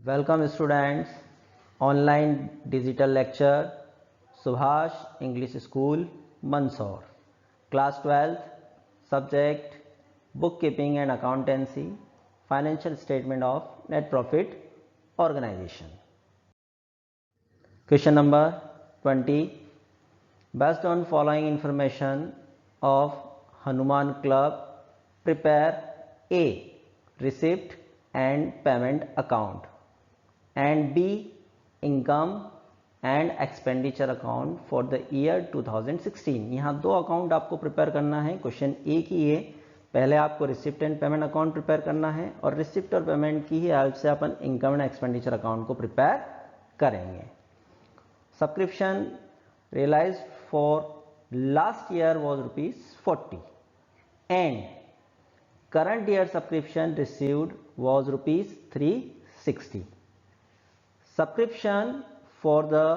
Welcome students, online digital lecture, Subhash English School, Mandsaur, Class 12th, Subject Bookkeeping and Accountancy, Financial Statement of Net Profit Organization. Question number 20. Based on following information of Hanuman Club, prepare A. Receipt and payment account and B. Income and expenditure account for the year 2016. यहाँ दो account आपको prepare करना है. Question ए की ये पहले आपको receipt and payment account prepare करना है और रिसिप्ट और पेमेंट की ही हेल्प से अपन इनकम एंड एक्सपेंडिचर अकाउंट को प्रिपेयर करेंगे. Subscription realized for last year was ₹40 and current year subscription received was ₹360. Subscription for the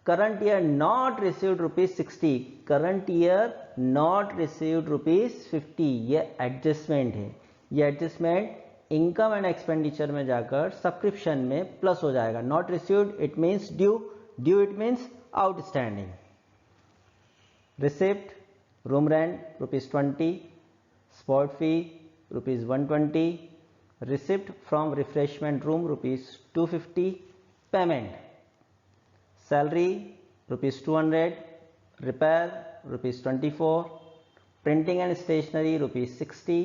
current year not received ₹60, current year not received ₹50. ये adjustment है. ये adjustment income and expenditure में जाकर subscription में plus हो जाएगा. Not received it means due, due it means outstanding. Receipt room rent ₹20, sport fee ₹120, receipt from refreshment room ₹250, payment salary ₹200, repair ₹24, printing and stationery ₹60,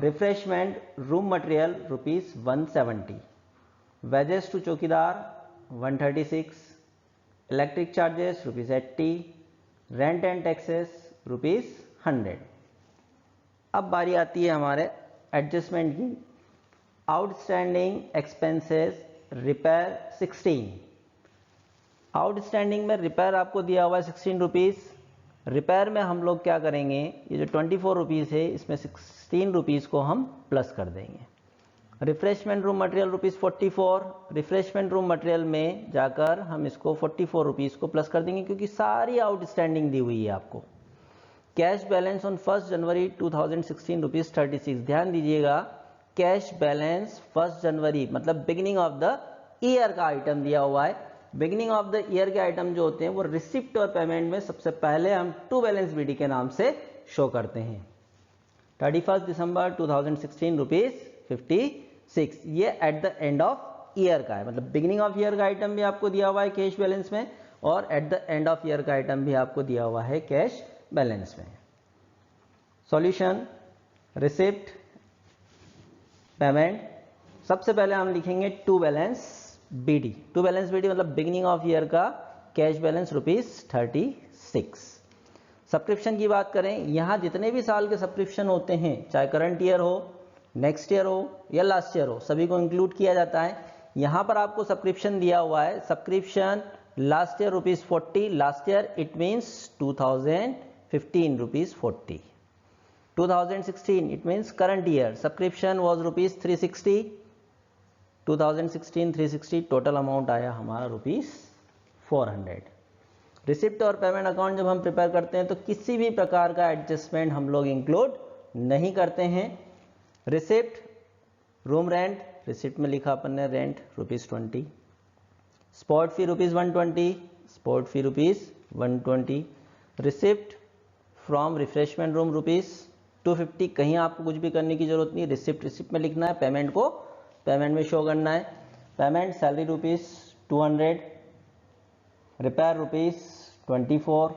refreshment room material ₹170, wages to चौकीदार 136, electric charges ₹80, rent and taxes ₹100. अब बारी आती है हमारे adjustment की. Outstanding expenses repair 16. Outstanding में repair आपको दिया हुआ है ₹16. रिपेयर में हम लोग क्या करेंगे, ये जो ₹24 है इसमें ₹16 को हम प्लस कर देंगे. Refreshment room material ₹44. Refreshment room material में जाकर हम इसको ₹44 को प्लस कर देंगे क्योंकि सारी आउटस्टैंडिंग दी हुई है आपको. कैश बैलेंस ऑन 1 जनवरी 2016 ₹36. ध्यान दीजिएगा, कैश बैलेंस 1 जनवरी मतलब बिगिनिंग ऑफ द ईयर का आइटम दिया हुआ है. बिगिनिंग ऑफ द ईयर के आइटम जो होते हैं वो रिसिप्ट और पेमेंट में सबसे पहले हम टू बैलेंस बीडी के नाम से शो करते हैं. 31 दिसंबर 2016 ₹56. ये at the end of year का है, मतलब बिगिनिंग ऑफ ईयर का आइटम भी आपको दिया हुआ है कैश बैलेंस में और at the end of year का आइटम भी आपको दिया हुआ है कैश बैलेंस में. Solution receipt payment. सबसे पहले हम लिखेंगे to balance B. To balance B मतलब बिगिनिंग ऑफ ईयर का कैश बैलेंस ₹36. सब्सक्रिप्शन की बात करें, यहां जितने भी साल के सब्सक्रिप्शन होते हैं, चाहे करंट ईयर हो, नेक्स्ट ईयर हो या लास्ट ईयर हो, सभी को इंक्लूड किया जाता है. यहां पर आपको सब्सक्रिप्शन दिया हुआ है. Subscription last year ₹40, last year it means 2015 ₹40. 2016 it means current year subscription was ₹360. 2016 360 total amount आया हमारा ₹400. रिसिप्ट और पेमेंट अकाउंट जब हम प्रिपेयर करते हैं तो किसी भी प्रकार का एडजस्टमेंट हम लोग इंक्लूड नहीं करते हैं. रिसिप्ट रूम रेंट, रिसिप्ट में लिखा अपन ने rent ₹20. Spot fee ₹120, spot fee ₹120. Receipt from refreshment room ₹250. कहीं आपको कुछ भी करने की जरूरत नहीं, रिसिप्ट रिसिप्ट में लिखना है, पेमेंट को पेमेंट में शो करना है. Payment salary ₹200, repair ₹24,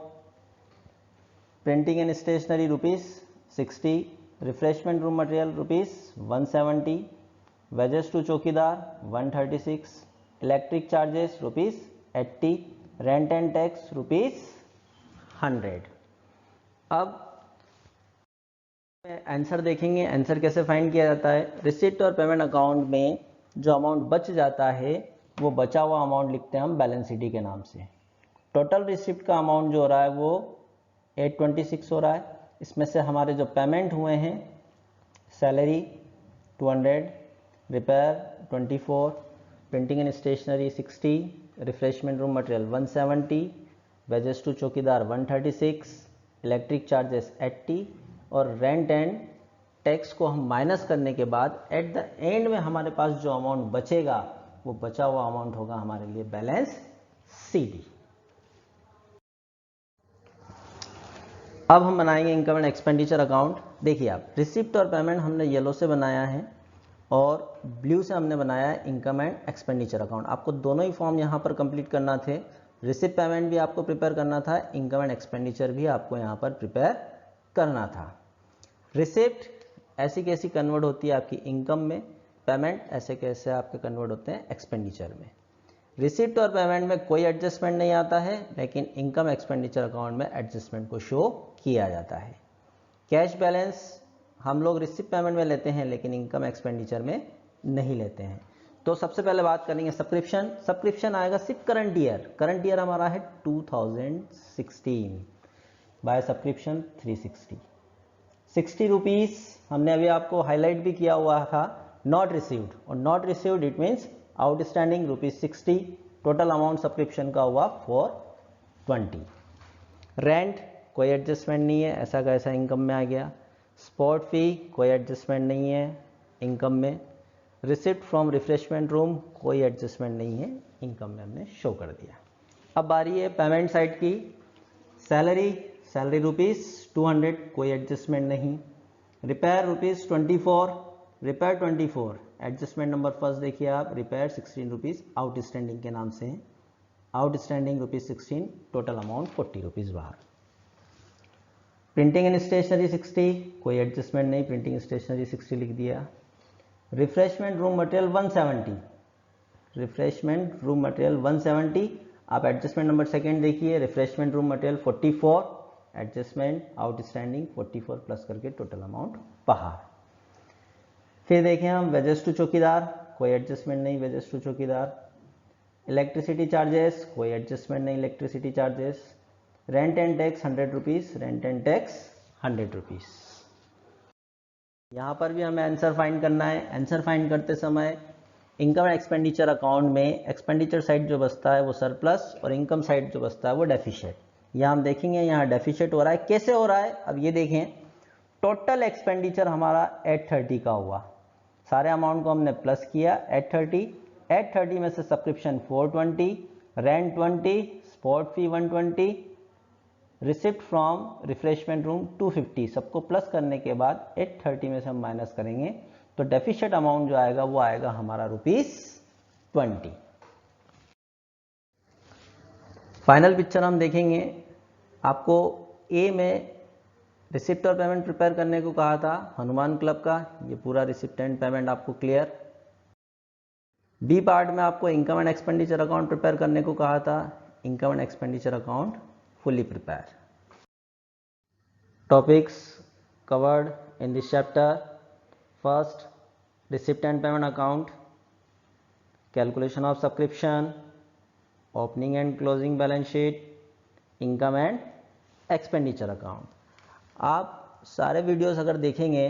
printing and stationery ₹60, refreshment room material ₹170, wages to चौकीदार 136, electric charges ₹80, rent and tax ₹100. अब आंसर देखेंगे, आंसर कैसे फाइंड किया जाता है. रिसिप्ट और पेमेंट अकाउंट में जो अमाउंट बच जाता है वो बचा हुआ अमाउंट लिखते हैं हम बैलेंस शीट के नाम से. टोटल रिसिप्ट का अमाउंट जो हो रहा है वो 826 हो रहा है. इसमें से हमारे जो पेमेंट हुए हैं, salary 200, repair 24, printing and stationery 60, refreshment room material 170, wages to चौकीदार 136, इलेक्ट्रिक चार्जेस 80 और रेंट एंड टैक्स को हम माइनस करने के बाद एट द एंड में हमारे पास जो अमाउंट बचेगा वो बचा हुआ अमाउंट होगा हमारे लिए बैलेंस CD। अब हम बनाएंगे इनकम एंड एक्सपेंडिचर अकाउंट। देखिए आप, रिसिप्ट और पेमेंट हमने येलो से बनाया है और ब्लू से हमने बनाया है इनकम एंड एक्सपेंडिचर अकाउंट। आपको दोनों ही फॉर्म यहाँ पर कंप्लीट करना थे, रिसिप्ट पेमेंट भी आपको प्रिपेयर करना था, इनकम एंड एक्सपेंडिचर भी आपको यहाँ पर प्रिपेयर करना था। रिसिप्ट ऐसी कैसी कन्वर्ट होती है आपकी इनकम में, पेमेंट ऐसे कैसे आपके कन्वर्ट होते हैं एक्सपेंडिचर में। रिसिप्ट और पेमेंट में कोई एडजस्टमेंट नहीं आता है, लेकिन इनकम एक्सपेंडिचर अकाउंट में एडजस्टमेंट को शो किया जाता है। कैश बैलेंस हम लोग रिसिप्ट पेमेंट में लेते हैं, लेकिन इनकम एक्सपेंडिचर में नहीं लेते हैं। तो सबसे पहले बात करेंगे सब्सक्रिप्शन। सब्सक्रिप्शन आएगा सिर्फ करंट ईयर। करंट ईयर हमारा है 2016, बाय सब्सक्रिप्शन 360। 60 रुपीज़ हमने अभी आपको हाईलाइट भी किया हुआ था, नॉट रिसीव्ड, और not received it means outstanding ₹60। Total amount subscription का हुआ 420। रेंट कोई एडजस्टमेंट नहीं है, ऐसा का ऐसा इनकम में आ गया। स्पॉट फी कोई एडजस्टमेंट नहीं है इनकम में। रिसिप्ट फ्रॉम रिफ्रेशमेंट रूम कोई एडजस्टमेंट नहीं है इनकम में, हमने शो कर दिया। अब बारी है पेमेंट साइड की। सैलरी ₹200 कोई एडजस्टमेंट नहीं। Repair ₹24, repair 24, adjustment number first देखिए आप, रिपेयर 16 रुपीज़ आउटस्टैंडिंग के नाम से है, आउटस्टैंडिंग ₹16, टोटल अमाउंट 40 रुपीज़ बाहर। प्रिंटिंग एंड स्टेशनरी 60, कोई एडजस्टमेंट नहीं, प्रिंटिंग स्टेशनरी 60 लिख दिया। Refreshment room material 170, refreshment room material 170, आप एडजस्टमेंट नंबर सेकेंड देखिए, refreshment room material 44, adjustment outstanding 44 plus करके टोटल अमाउंट बाहर। फिर देखें हम वेजेस टू चौकीदार, कोई एडजस्टमेंट नहीं वेजेस टू चौकीदार। इलेक्ट्रिसिटी चार्जेस कोई एडजस्टमेंट नहीं electricity charges. Rent and tax 100 rupees, rent and tax 100 rupees. यहाँ पर भी हमें आंसर फाइंड करना है। आंसर फाइंड करते समय इनकम एंड एक्सपेंडिचर अकाउंट में एक्सपेंडिचर साइड जो बचता है वो सरप्लस और इनकम साइड जो बचता है वो डेफिशिएट। यहाँ हम देखेंगे यहाँ डेफिशिएट हो रहा है, कैसे हो रहा है अब ये देखें। टोटल एक्सपेंडिचर हमारा 830 का हुआ, सारे अमाउंट को हमने प्लस किया 830 में से subscription 420, rent 20, spot fee 120, receipt from refreshment room 250, सबको प्लस करने के बाद 830 में से हम माइनस करेंगे तो डेफिशिएट अमाउंट जो आएगा वो आएगा हमारा ₹20। फाइनल पिक्चर हम देखेंगे। आपको ए में रिसिप्ट और पेमेंट प्रिपेयर करने को कहा था हनुमान क्लब का, ये पूरा रिसिप्ट एंड पेमेंट आपको क्लियर। बी पार्ट में आपको income and expenditure account prepare करने को कहा था, income and expenditure account fully prepared. Topics covered in this chapter: first, receipt and payment account, calculation of subscription, opening and closing balance sheet, income and expenditure account. आप सारे videos अगर देखेंगे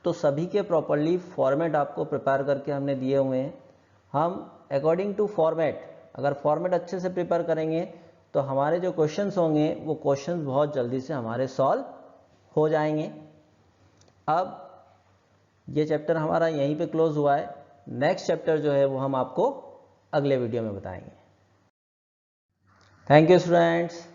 तो सभी के प्रॉपरली फॉर्मेट आपको prepare करके हमने दिए हुए हैं। हम अकॉर्डिंग टू फॉर्मेट, अगर फॉर्मेट अच्छे से प्रिपेयर करेंगे तो हमारे जो क्वेश्चंस होंगे वो क्वेश्चंस बहुत जल्दी से हमारे सॉल्व हो जाएंगे। अब ये चैप्टर हमारा यहीं पे क्लोज हुआ है। नेक्स्ट चैप्टर जो है वो हम आपको अगले वीडियो में बताएंगे। Thank you students.